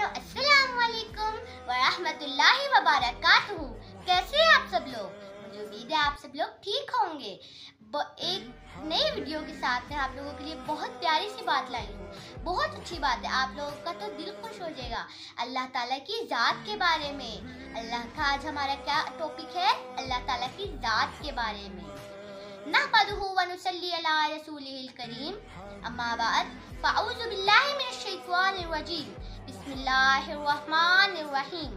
मुसलमानों, अस्सलाम वालेकुम वरहमतुल्लाहि वबरकातुहू। कैसे हैं आप सब लोग? मुझे उम्मीद है आप सब लोग ठीक होंगे। एक नई वीडियो के साथ मैं आप लोगों के लिए बहुत प्यारी सी बात लाई हूँ। बहुत अच्छी बात है, आप लोगों का तो दिल खुश हो जाएगा। अल्लाह ताला की ज़ात के बारे में। अल्लाह का आज हमारा क्या टॉपिक है? अल्लाह ताला की ज़ात के बारे में। नहमदुहु व नुसल्ली अला रसूलिहिल करीम, अम्मा बाद, फ़अऊज़ु बिल्लाहि मिनश शैतानिर रजीम, बिस्मिल्लाहिर रहमानिर रहीम।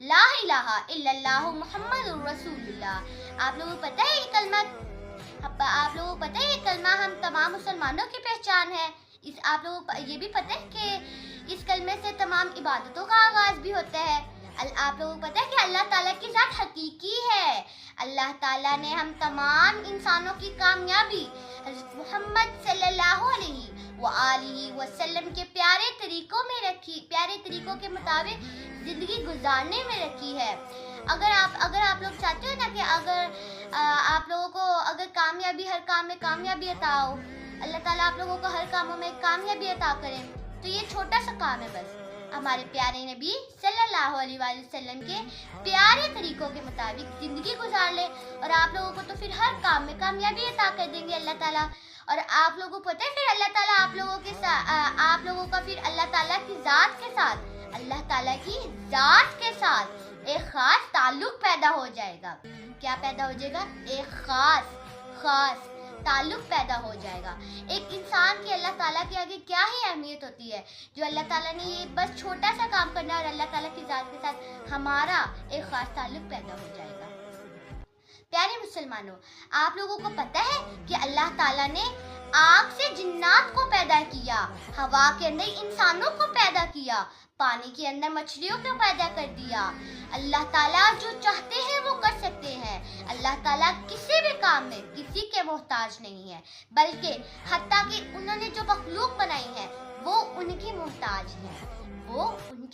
ला इलाहा इल्लल्लाहु मुहम्मदुर रसूलुल्लाह। आप लोगों को पता है ये कलमा हम तमाम मुसलमानों की पहचान है। आप लोगों को ये भी पता है कि इस कलमे से तमाम इबादतों का आगाज भी होता है। आप लोगों को पता है कि अल्लाह ताला की ज़ात हकीकी है। अल्लाह ताला ने हम तमाम इंसानों की कामयाबी हज़रत मोहम्मद सल्लल्लाहु अलैहि वसल्लम के प्यारे तरीकों के मुताबिक ज़िंदगी गुजारने में रखी है। अगर आप लोग चाहते हो ना कि अगर आप लोगों को अगर हर काम में कामयाबी अता हो, अल्लाह ताला आप लोगों को हर कामों में कामयाबी अता करें, तो ये छोटा सा काम है। बस हमारे प्यारे नबी सल्लल्लाहु अलैहि वसल्लम के प्यारे तरीकों के मुताबिक ज़िंदगी गुजार ले और आप लोगों को तो फिर हर काम में कामयाबी अता कर देंगे अल्लाह ताला। और आप लोगों को पता है फिर अल्लाह ताला आप लोगों का फिर अल्लाह ताला की ज़ात के साथ एक ख़ास ताल्लुक़ पैदा हो जाएगा। क्या पैदा हो जाएगा? एक ख़ास ताल्लुक़ पैदा हो जाएगा। एक इंसान की अल्लाह ताला के आगे क्या ही अहमियत होती है, जो अल्लाह ताला ने ये बस छोटा सा काम करना है और अल्लाह ताला की ज़ात के साथ हमारा एक ख़ास ताल्लुक़ पैदा हो जाएगा। प्यारे मुसलमानों, आप लोगों को पता है कि अल्लाह ताला ने आग से जिन्नात को पैदा किया, हवा के अंदर इंसानों को पैदा किया, पानी के अंदर मछलियों को पैदा कर दिया। अल्लाह ताला जो चाहते हैं वो कर सकते हैं। अल्लाह ताला किसी भी काम में किसी के मोहताज नहीं है, बल्कि हत्ता कि उन्होंने जो मखलूक बनाई है वो उनकी मोहताज है।